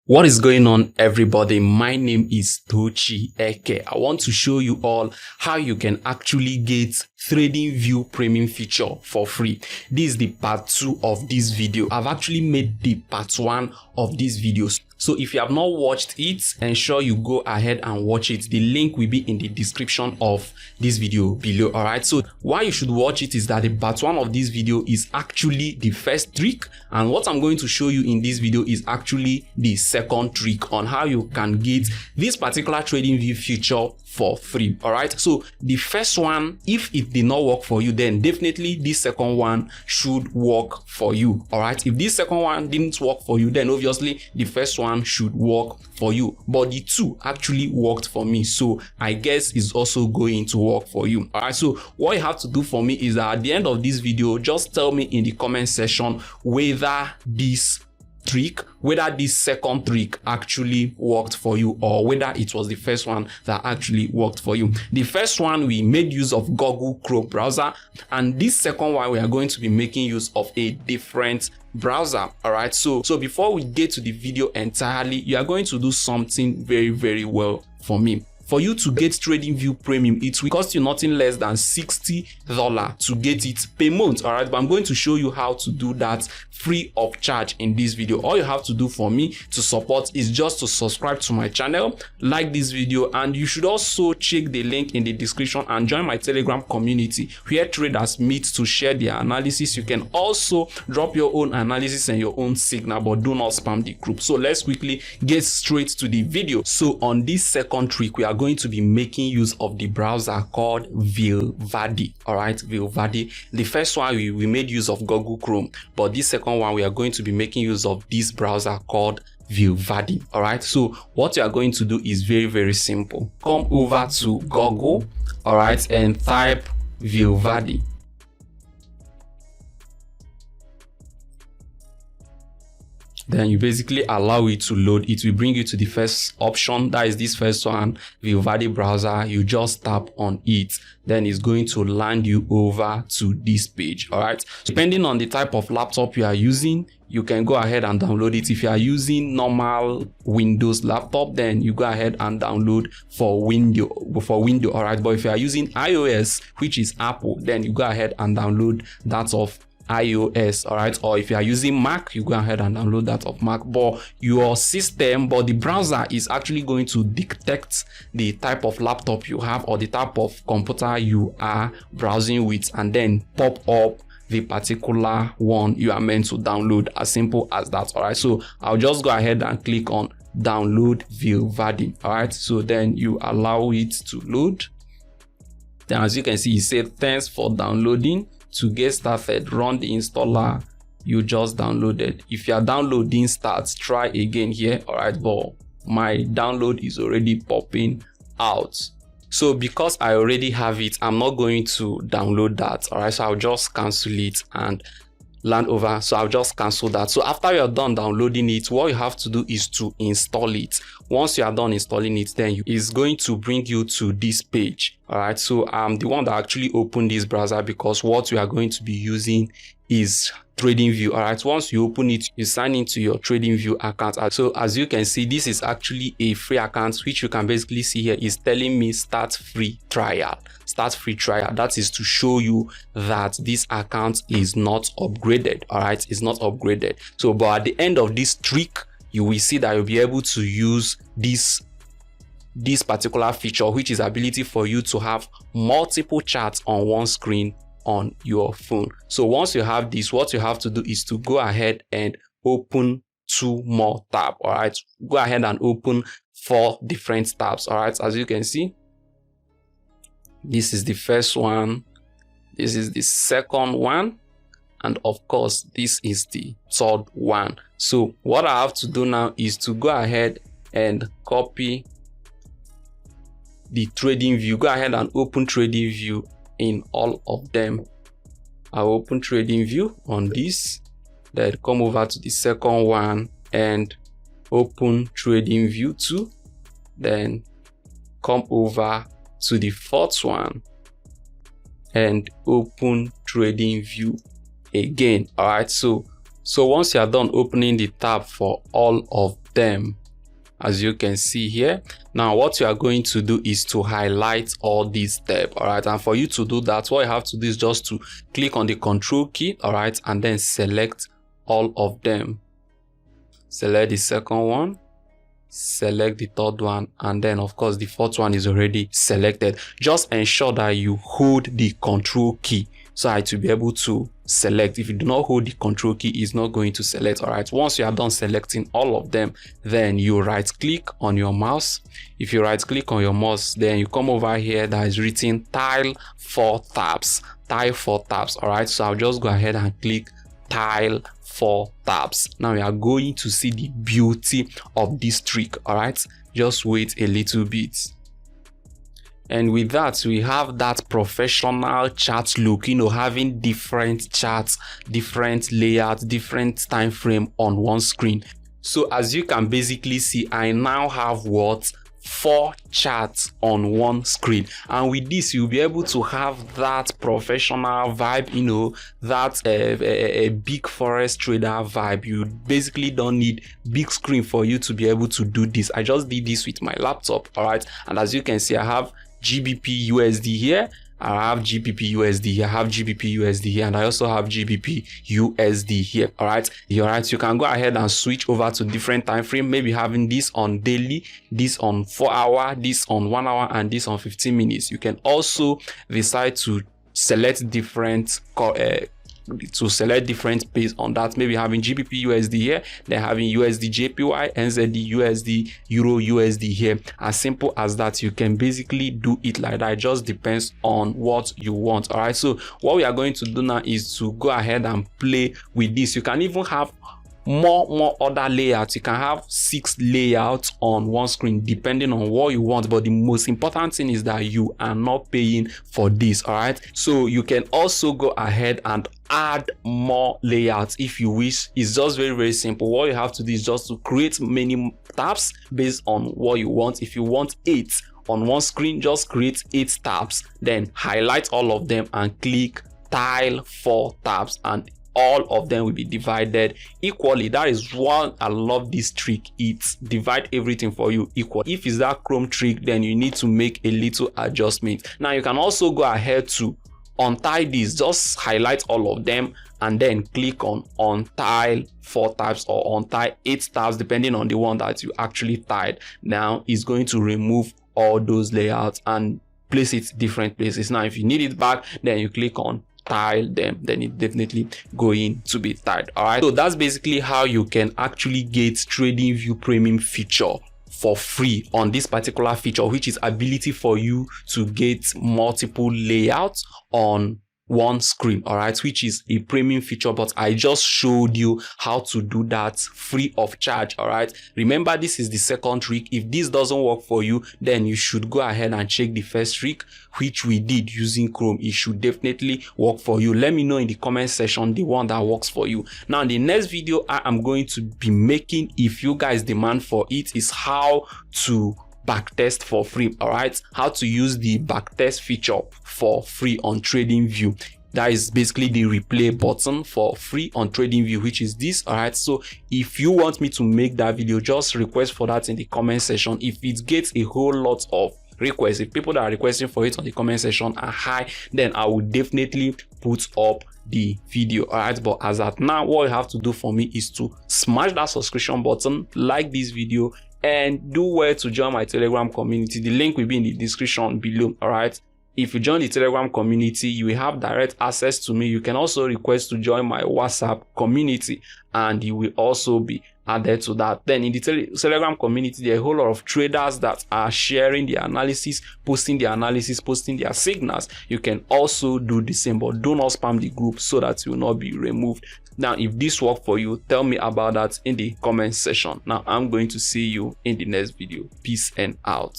What is going on, everybody? My name is Tochi Eke. I want to show you all how you can actually get Tradingview premium feature for free. This is the part 2 of this video. I've actually made the part 1 of this video. So if you have not watched it, ensure you go ahead and watch it. The link will be in the description of this video below. Alright, so why you should watch it is that the part 1 of this video is actually the first trick, and what I'm going to show you in this video is actually the second trick on how you can get this particular Tradingview feature for free. Alright, so the first one, if it did not work for you, then definitely this second one should work for you. Alright, if this second one didn't work for you, then obviously the first one should work for you. But the two actually worked for me, so I guess it's also going to work for you. Alright, so what you have to do for me is that at the end of this video, just tell me in the comment section whether this second trick actually worked for you, or whether it was the first one that actually worked for you. The first one, we made use of Google Chrome browser, and this second one, we are going to be making use of a different browser. All right, so before we get to the video entirely, you are going to do something very well for me. For you to get Tradingview Premium, it will cost you nothing less than $60 to get it per month. All right, but I'm going to show you how to do that free of charge in this video. All you have to do for me to support is just to subscribe to my channel, like this video, and you should also check the link in the description and join my Telegram community where traders meet to share their analysis. You can also drop your own analysis and your own signal, but do not spam the group. So let's quickly get straight to the video. So on this second trick, we are going to be making use of the browser called Vivaldi. All right, Vivaldi. The first one, we made use of Google Chrome, but this second one, we are going to be making use of this browser called Vivaldi. All right, so what you are going to do is very simple. Come over to Google, all right, and type Vivaldi. Then you basically allow it to load. It will bring you to the first option, that is this first one, Vivaldi browser. You just tap on it, then it's going to land you over to this page. All right, depending on the type of laptop you are using, you can go ahead and download it. If you are using normal Windows laptop, then you go ahead and download for window. All right, but if you are using iOS, which is Apple, then you go ahead and download that of iOS. All right, or if you are using Mac, you go ahead and download that of Mac. But your system, but the browser is actually going to detect the type of laptop you have or the type of computer you are browsing with, and then pop up the particular one you are meant to download. As simple as that. All right, so I'll just go ahead and click on download Vivaldi. All right, so then you allow it to load. Then as you can see, it said thanks for downloading. To get started, run the installer you just downloaded. If you are downloading starts, try again here. All right, but my download is already popping out. So because I already have it, I'm not going to download that. All right, so I'll just cancel it and land over. So I'll just cancel that. So after you're done downloading it, what you have to do is to install it. Once you are done installing it, then it's going to bring you to this page. All right, so I'm the one that actually opened this browser because what we are going to be using is Tradingview. All right, once you open it, you sign into your Tradingview account. So as you can see, this is actually a free account, which you can basically see here is telling me start free trial. Start free trial. That is to show you that this account is not upgraded. All right, it's not upgraded. So but at the end of this trick, you will see that you'll be able to use this particular feature, which is ability for you to have multiple charts on one screen on your phone. So once you have this, what you have to do is to go ahead and open 2 more tabs. All right, go ahead and open 4 different tabs. All right, as you can see, this is the first one, this is the second one, and of course this is the third one. So what I have to do now is to go ahead and copy the Tradingview. Go ahead and open Tradingview in all of them. I'll open Tradingview on this, then come over to the second one and open Tradingview 2, then come over to the fourth one and open Tradingview again. All right, so once you are done opening the tab for all of them, as you can see here. Now what you are going to do is to highlight all these steps, all right? And for you to do that, what you have to do is just to click on the control key, all right, and then select all of them. Select the second one, select the third one, and then of course the fourth one is already selected. Just ensure that you hold the control key so to be able to select. If you do not hold the control key, it's not going to select. All right, once you are done selecting all of them, then you right click on your mouse. If you right click on your mouse, then you come over here that is written tile 4 tabs, tile 4 tabs. All right, so I'll just go ahead and click tile 4 tabs. Now we are going to see the beauty of this trick. All right, just wait a little bit. And with that, we have that professional chart look, you know, having different charts, different layouts, different time frame on one screen. So as you can basically see, I now have what? 4 charts on one screen, and with this you'll be able to have that professional vibe, you know, that a big forex trader vibe. You basically don't need big screen for you to be able to do this. I just did this with my laptop, all right, and as you can see, I have GBP USD here, I have GBP USD here, I have GBP USD here, and I also have GBP USD here. All right, you can go ahead and switch over to different time frame, maybe having this on daily, this on 4 hour, this on 1 hour, and this on 15 minutes. You can also decide to select different based on that, maybe having GBP USD here, then having USD JPY, NZD USD, Euro USD here. As simple as that. You can basically do it like that. It just depends on what you want. All right, so what we are going to do now is to go ahead and play with this. You can even have more other layouts. You can have 6 layouts on one screen depending on what you want, but the most important thing is that you are not paying for this. All right, so you can also go ahead and add more layouts if you wish. It's just very simple. What you have to do is just to create many tabs based on what you want. If you want 8 on one screen, just create 8 tabs, then highlight all of them and click tile 4 tabs, and all of them will be divided equally. That is why I love this trick. It divide everything for you equal. If it's that Chrome trick, then you need to make a little adjustment. Now you can also go ahead to untie this. Just highlight all of them and then click on untile 4 tabs or untie 8 tabs depending on the one that you actually tied. Now it's going to remove all those layouts and place it different places. Now if you need it back, then you click on tile them, then it's definitely going to be tied. All right, so that's basically how you can actually get Tradingview premium feature for free on this particular feature, which is ability for you to get multiple layouts on one screen. All right, which is a premium feature, but I just showed you how to do that free of charge. All right, remember, this is the second trick. If this doesn't work for you, then you should go ahead and check the first trick, which we did using Chrome. It should definitely work for you. Let me know in the comment section the one that works for you. Now in the next video I am going to be making, if you guys demand for it, is how to backtest for free. All right, how to use the backtest feature for free on Tradingview. That is basically the replay button for free on Tradingview, which is this. All right, so if you want me to make that video, just request for that in the comment section. If it gets a whole lot of requests, if people that are requesting for it on the comment section are high, then I will definitely put up the video. All right, but as at now, what you have to do for me is to smash that subscription button, like this video, and do well to join my Telegram community. The link will be in the description below. All right, if you join the Telegram community, you will have direct access to me. You can also request to join my WhatsApp community, and you will also be added to that. Then in the Telegram community, there are a whole lot of traders that are sharing their analysis, posting their analysis, posting their signals. You can also do the same, but do not spam the group so that you will not be removed. Now, if this worked for you, tell me about that in the comment section. Now, I'm going to see you in the next video. Peace and out.